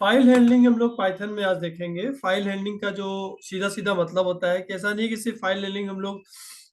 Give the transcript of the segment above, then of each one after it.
File handling हम लोग Python में आज देखेंगे। फाइल हैंडलिंग का जो सीधा सीधा मतलब होता है कि ऐसा नहीं है कि सिर्फ फाइल हैंडलिंग हम लोग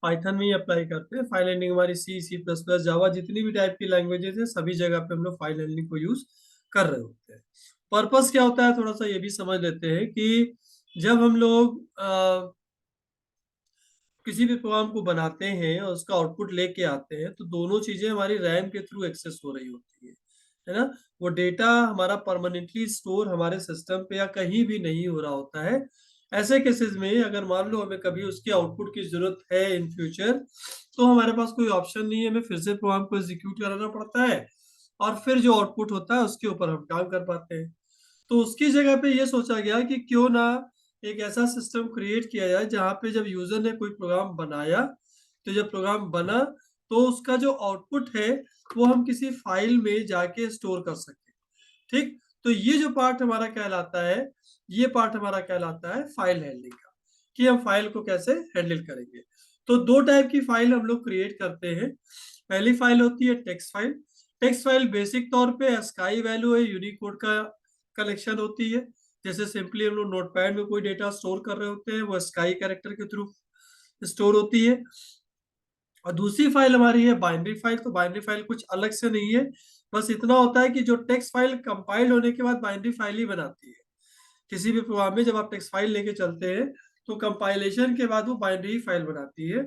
पाइथन में ही अप्लाई करते हैं। फाइल हैंडलिंग हमारी C++, जावा, जितनी भी टाइप की लैंग्वेजेस है सभी जगह पे हम लोग फाइल हैंडलिंग को यूज कर रहे होते हैं। पर्पस क्या होता है थोड़ा सा ये भी समझ लेते हैं कि जब हम लोग किसी भी प्रोग्राम को बनाते हैं और उसका आउटपुट लेके आते हैं तो दोनों चीजें हमारी रैम के थ्रू एक्सेस हो रही होती है ना। वो डेटा हमारा परमानेंटली स्टोर हमारे सिस्टम पे या कहीं भी नहीं हो रहा होता है। ऐसे केसेस में अगर मान लो हमें कभी उसके आउटपुट की जरूरत है इन फ्यूचर, तो हमारे पास कोई ऑप्शन नहीं है, हमें फिर से प्रोग्राम को एग्जीक्यूट कराना पड़ता है और फिर जो आउटपुट होता है उसके ऊपर हम काम कर पाते हैं। तो उसकी जगह पे ये सोचा गया कि क्यों ना एक ऐसा सिस्टम क्रिएट किया जाए जहाँ पे जब यूजर ने कोई प्रोग्राम बनाया, तो जब प्रोग्राम बना तो उसका जो आउटपुट है वो हम किसी फाइल में जाके स्टोर कर सकें। ठीक, तो ये जो पार्ट हमारा कहलाता है, ये पार्ट हमारा कहलाता है फाइल हैंडलिंग का, कि हम फाइल को कैसे हैंडल करेंगे। तो दो टाइप की फाइल हम लोग क्रिएट करते हैं। पहली फाइल होती है text file. Text file basic तौर पे स्काई वैल्यू है, यूनिकोड का कलेक्शन होती है। जैसे सिंपली हम लोग नोटपैड में कोई डेटा स्टोर कर रहे होते हैं वो स्काई कैरेक्टर के थ्रू स्टोर होती है। और दूसरी फाइल हमारी है बाइनरी फाइल। तो बाइनरी फाइल कुछ अलग से नहीं है, बस इतना होता है कि जो टेक्स्ट फाइल कंपाइल होने के बाद बाइनरी फाइल ही बनाती है। किसी भी प्रोग्राम में जब आप टेक्स्ट फाइल लेके चलते हैं तो कंपाइलेशन के बाद वो बाइनरी फाइल बनाती है।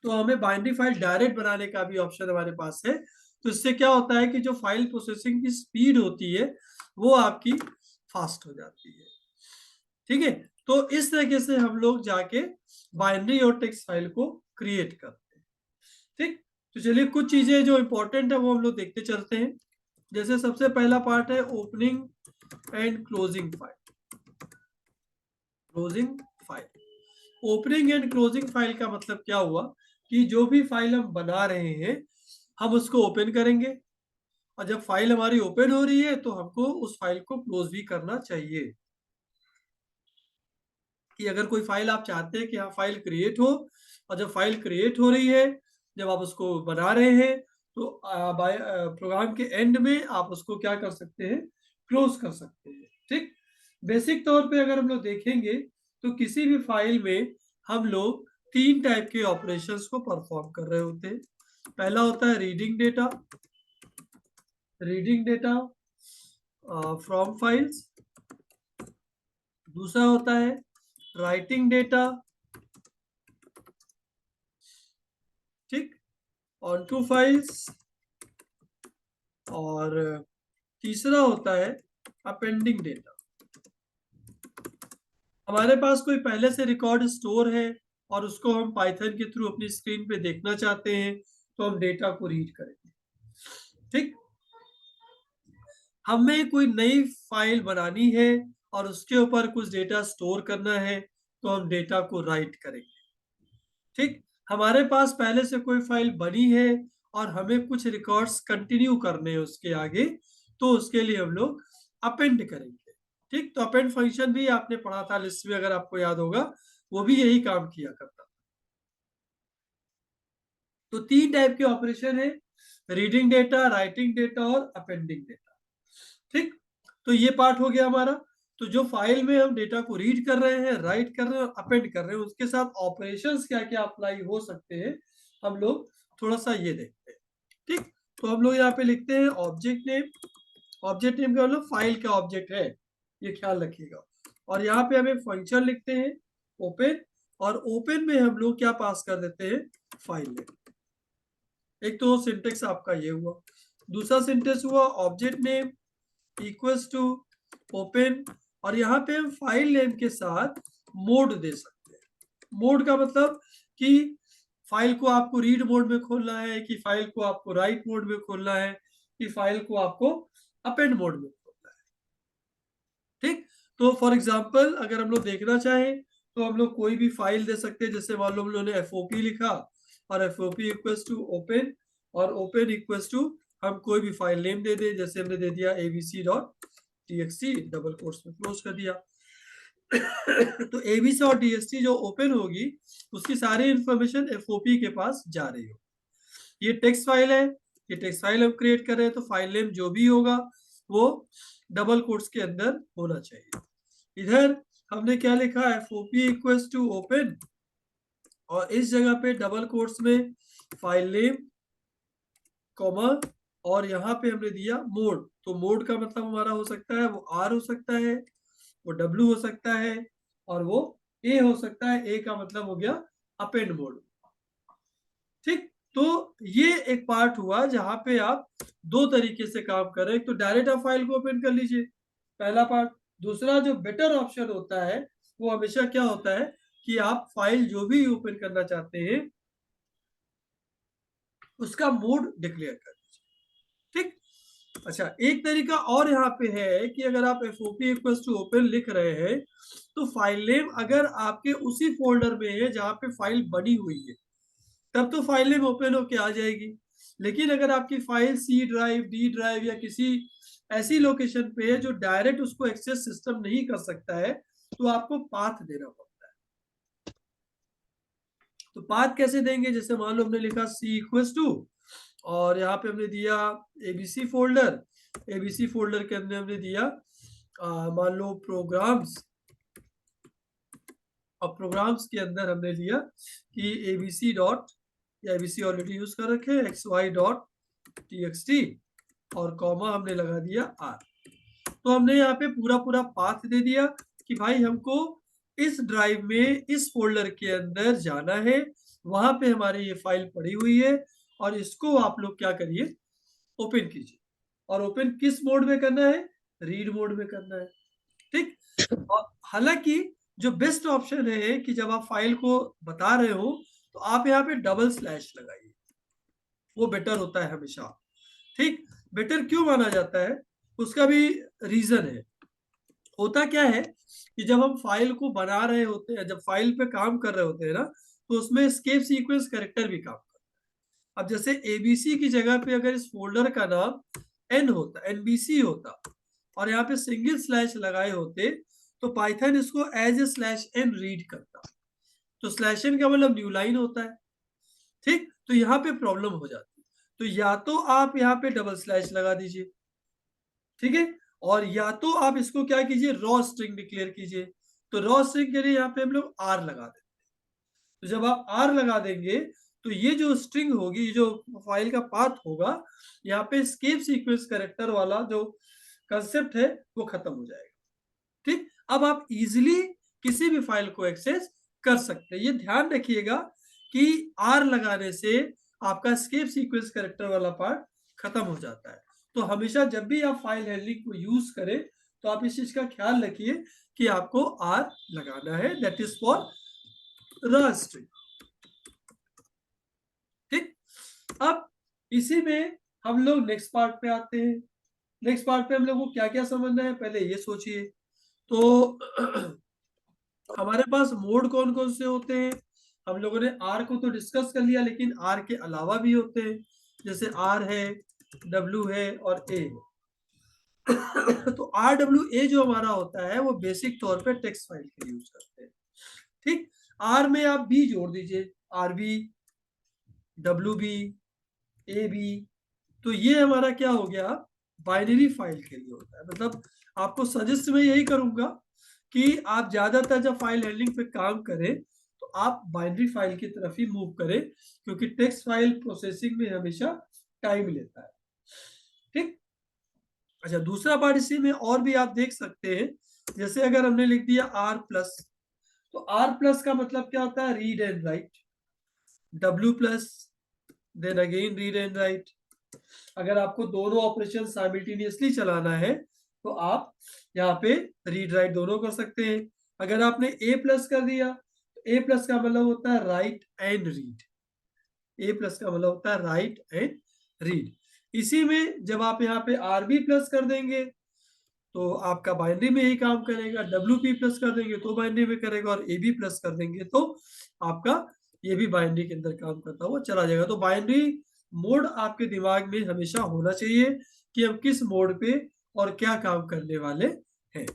तो हमें बाइनरी फाइल डायरेक्ट बनाने का भी ऑप्शन हमारे पास है। तो इससे क्या होता है कि जो फाइल प्रोसेसिंग की स्पीड होती है वो आपकी फास्ट हो जाती है। ठीक है, तो इस तरीके से हम लोग जाके बाइनरी और टेक्स्ट फाइल को क्रिएट करते हैं। ठीक, तो चलिए कुछ चीजें जो इंपॉर्टेंट है वो हम लोग देखते चलते हैं। जैसे सबसे पहला पार्ट है opening and closing file. Closing file, opening and closing file का मतलब क्या हुआ कि जो भी फाइल हम बना रहे हैं हम उसको ओपन करेंगे, और जब फाइल हमारी ओपन हो रही है तो हमको उस फाइल को क्लोज भी करना चाहिए। कि अगर कोई फाइल आप चाहते हैं कि हाँ फाइल क्रिएट हो, और जब फाइल क्रिएट हो रही है, जब आप उसको बना रहे हैं, तो बाय प्रोग्राम के एंड में आप उसको क्या कर सकते हैं, क्लोज कर सकते हैं। ठीक, बेसिक तौर पे अगर हम लोग देखेंगे तो किसी भी फाइल में हम लोग तीन टाइप के ऑपरेशंस को परफॉर्म कर रहे होते हैं। पहला होता है reading data, reading data from files. दूसरा होता है राइटिंग डेटा, ठीक, ऑन टू फाइल्स। और तीसरा होता है अपेंडिंग डेटा। हमारे पास कोई पहले से रिकॉर्ड स्टोर है और उसको हम पाइथन के थ्रू अपनी स्क्रीन पे देखना चाहते हैं, तो हम डेटा को रीड करेंगे। ठीक, हमें कोई नई फाइल बनानी है और उसके ऊपर कुछ डेटा स्टोर करना है, तो हम डेटा को राइट करेंगे। ठीक, हमारे पास पहले से कोई फाइल बनी है और हमें कुछ रिकॉर्ड्स कंटिन्यू करने हैं उसके आगे, तो उसके लिए हम लोग अपेंड करेंगे। ठीक, तो अपेंड फंक्शन भी आपने पढ़ा था लिस्ट में, अगर आपको याद होगा, वो भी यही काम किया करता था। तो तीन टाइप के ऑपरेशन है, रीडिंग डेटा, राइटिंग डेटा और अपेंडिंग डेटा। ठीक, तो ये पार्ट हो गया हमारा। तो जो फाइल में हम डेटा को रीड कर रहे हैं, राइट कर रहे हैं और अपेंड कर रहे हैं, उसके साथ ऑपरेशंस क्या क्या अप्लाई हो सकते हैं, हम लोग थोड़ा सा ये देखते हैं। ठीक, तो हम लोग यहाँ पे लिखते हैं ऑब्जेक्ट नेम। ऑब्जेक्ट नेम का मतलब फाइल का ऑब्जेक्ट है, ये ख्याल रखिएगा। और यहाँ पे हमें फंक्शन लिखते हैं ओपन, और ओपन में हम लोग क्या पास कर देते हैं, फाइल नेम। एक तो सिंटेक्स आपका ये हुआ। दूसरा सिंटेक्स हुआ object name equals to open, और यहाँ पे हम फाइल नेम के साथ मोड दे सकते हैं। मोड का मतलब कि फाइल को आपको रीड मोड में खोलना है, कि फाइल को आपको राइट मोड में खोलना है, कि फाइल को आपको अपेंड मोड में खोलना है। ठीक, तो फॉर एग्जांपल अगर हम लोग देखना चाहें तो हम लोग कोई भी फाइल दे सकते हैं। जैसे मान लो हम लोगों ने एफओपी लिखा और एफओपी इक्वल्स टू ओपन, और ओपन इक्वल्स टू हम कोई भी फाइल नेम दे दें। जैसे हमने दे दिया abc.txt, डबल कोट्स में क्लोज कर दिया। तो abc और txt जो ओपन होगी उसकी सारी इंफॉर्मेशन एफओपी के पास जा रही हो। ये टेक्स्ट फाइल है, ये टेक्स्ट फाइल हम क्रिएट कर रहे हैं, तो फाइल नेम जो भी होगा वो डबल कोट्स के अंदर होना चाहिए। इधर हमने क्या लिखा है, FOP इक्वल्स टू ओपन, और इस जगह पे डबल कोट्स में फाइल नेम कॉमा, और यहाँ पे हमने दिया मोड। तो मोड का मतलब हमारा हो सकता है वो R हो सकता है, वो W हो सकता है, और वो A हो सकता है। A का मतलब हो गया अपेंड मोड। ठीक, तो ये एक पार्ट हुआ जहां पे आप दो तरीके से काम कर रहे हैं। तो डायरेक्ट आप फाइल को ओपन कर लीजिए, पहला पार्ट। दूसरा जो बेटर ऑप्शन होता है वो हमेशा क्या होता है कि आप फाइल जो भी ओपन करना चाहते हैं उसका मोड डिक्लेयर कर दीजिए। ठीक, अच्छा, एक तरीका और यहाँ पे है कि अगर आप FOP इक्वल्स टू ओपन लिख रहे हैं तो फाइल नेम अगर आपके उसी फोल्डर में है जहाँ पे फाइल बनी हुई है तब तो फाइल नेम ओपन होके आ जाएगी। लेकिन अगर आपकी file C drive, D drive या किसी ऐसी लोकेशन पे है जो डायरेक्ट उसको एक्सेस सिस्टम नहीं कर सकता है तो आपको पाथ देना पड़ता है। तो पाथ कैसे देंगे, जैसे मान लो हमने लिखा C इक्वल्स टू, और यहाँ पे हमने दिया ABC फोल्डर। ABC फोल्डर के अंदर हमने दिया मान लो प्रोग्राम्स, और प्रोग्राम्स के अंदर हमने लिया कि ABC डॉट, या ABC ऑलरेडी यूज कर रखे XY डॉट TXT, और कॉमा हमने लगा दिया R। तो हमने यहाँ पे पूरा पूरा पाथ दे दिया कि भाई हमको इस ड्राइव में इस फोल्डर के अंदर जाना है, वहां पे हमारी ये फाइल पड़ी हुई है, और इसको आप लोग क्या करिए, ओपन कीजिए। और ओपन किस मोड में करना है, रीड मोड में करना है। ठीक, और हालांकि जो बेस्ट ऑप्शन है कि जब आप फाइल को बता रहे हो तो आप यहाँ पे डबल स्लैश लगाइए, वो बेटर होता है हमेशा। ठीक, बेटर क्यों माना जाता है उसका भी रीजन है। होता क्या है कि जब हम फाइल को बना रहे होते हैं, जब फाइल पे काम कर रहे होते हैं ना, तो उसमें एस्केप सीक्वेंस कैरेक्टर भी काम करता है। अब जैसे ABC की जगह पे अगर इस फोल्डर का नाम N होता, NBC होता, और यहाँ पे सिंगल स्लैश लगाए होते, तो पाइथन इसको as a slash n read करता। तो स्लैश एन का मतलब न्यू लाइन होता है। ठीक, तो यहाँ पे प्रॉब्लम हो जाती है। तो या तो आप यहाँ पे डबल स्लैश लगा दीजिए, ठीक है, और या तो आप इसको क्या कीजिए, रॉ स्ट्रिंग डिक्लेयर कीजिए। तो रॉ स्ट्रिंग के लिए यहाँ पे हम लोग R लगा देंगे। तो जब आप R लगा देंगे तो ये जो स्ट्रिंग होगी, ये जो फाइल का पाथ होगा, यहाँ पे एस्केप सीक्वेंस कैरेक्टर वाला जो कंसेप्ट है वो खत्म हो जाएगा। ठीक, अब आप इजिली किसी भी फाइल को एक्सेस कर सकते हैं। ये ध्यान रखिएगा कि R लगाने से आपका एस्केप सीक्वेंस कैरेक्टर वाला पार्ट खत्म हो जाता है। तो हमेशा जब भी आप फाइल हैंडलिंग को यूज करें तो आप इस चीज का ख्याल रखिए कि आपको R लगाना है, that is for raw string. ठीक, अब इसी में हम लोग नेक्स्ट पार्ट पे आते हैं। नेक्स्ट पार्ट पे हम लोग को क्या क्या समझना है पहले ये सोचिए। तो हमारे पास मोड कौन कौन से होते हैं, हम लोगों ने R को तो डिस्कस कर लिया, लेकिन R के अलावा भी होते हैं, जैसे R है, W है और A है। तो RWA जो हमारा होता है वो बेसिक तौर पे टेक्स्ट फाइल के लिए यूज करते हैं। ठीक, R में आप B जोड़ दीजिए, RB, WB, AB। तो ये हमारा क्या हो गया, बाइनरी फाइल के लिए होता है। मतलब आपको सजेस्ट मैं यही करूंगा कि आप ज्यादातर जब फाइल हैंडलिंग पे काम करें तो आप बाइनरी फाइल की तरफ ही मूव करें, क्योंकि टेक्स्ट फाइल प्रोसेसिंग में हमेशा टाइम लेता है। ठीक, अच्छा, दूसरा पार्ट इसी में और भी आप देख सकते हैं, जैसे अगर हमने लिख दिया R+, तो R+ का मतलब क्या होता है, read and write. W+, then again read and write. अगर आपको दोनों ऑपरेशन साइमल्टेनियसली चलाना है तो आप यहाँ पे रीड राइट दोनों कर सकते हैं। अगर आपने A+ कर दिया तो A+ का मतलब होता है राइट एंड रीड। A+ का मतलब होता है राइट एंड रीड। इसी में जब आप यहाँ पे RB+ कर देंगे तो आपका बाइनरी में ही काम करेगा, WP+ कर देंगे तो बाइनरी में करेगा, और AB+ कर देंगे तो आपका ये भी बाइनरी के अंदर काम करता हुआ चला जाएगा। तो बाइनरी मोड आपके दिमाग में हमेशा होना चाहिए कि हम किस मोड पे और क्या काम करने वाले हैं।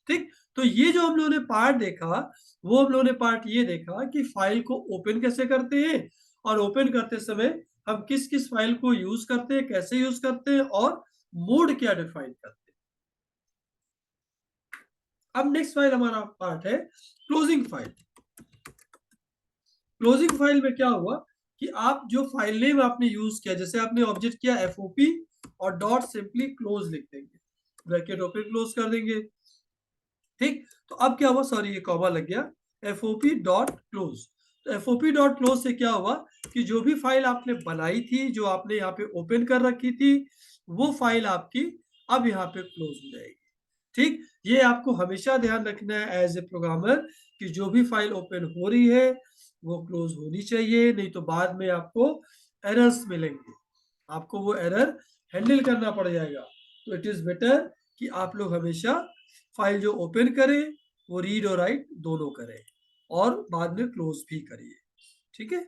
ठीक, तो ये जो हम लोगों ने पार्ट देखा, वो हम लोगों ने पार्ट ये देखा कि फाइल को ओपन कैसे करते हैं, और ओपन करते समय हम किस किस फाइल को यूज करते हैं, कैसे यूज करते हैं, और मोड क्या डिफाइन करते हैं। अब नेक्स्ट फाइल हमारा पार्ट है क्लोजिंग फाइल। क्लोजिंग फाइल में क्या हुआ कि आप जो फाइल नेम आपने यूज किया, जैसे आपने ऑब्जेक्ट किया एफओपी और डॉट सिंपली क्लोज लिख देंगे, ब्रैकेट ओपन क्लोज कर देंगे। ठीक, तो अब क्या हुआ, सॉरी ये कॉमा लग गया, एफओपी डॉट क्लोज। तो एफओपी डॉट क्लोज से क्या हुआ कि जो भी फाइल आपने बनाई थी, जो आपने यहाँ पे ओपन कर रखी थी, वो फाइल आपकी अब यहाँ पे क्लोज हो जाएगी। ठीक, ये आपको हमेशा ध्यान रखना है एज ए प्रोग्रामर कि जो भी फाइल ओपन हो रही है वो क्लोज होनी चाहिए, नहीं तो बाद में आपको एरर्स मिलेंगे, आपको वो एरर हैंडल करना पड़ जाएगा। तो इट इज बेटर कि आप लोग हमेशा फाइल जो ओपन करें वो रीड और राइट दोनों करें और बाद में क्लोज भी करिए। ठीक है।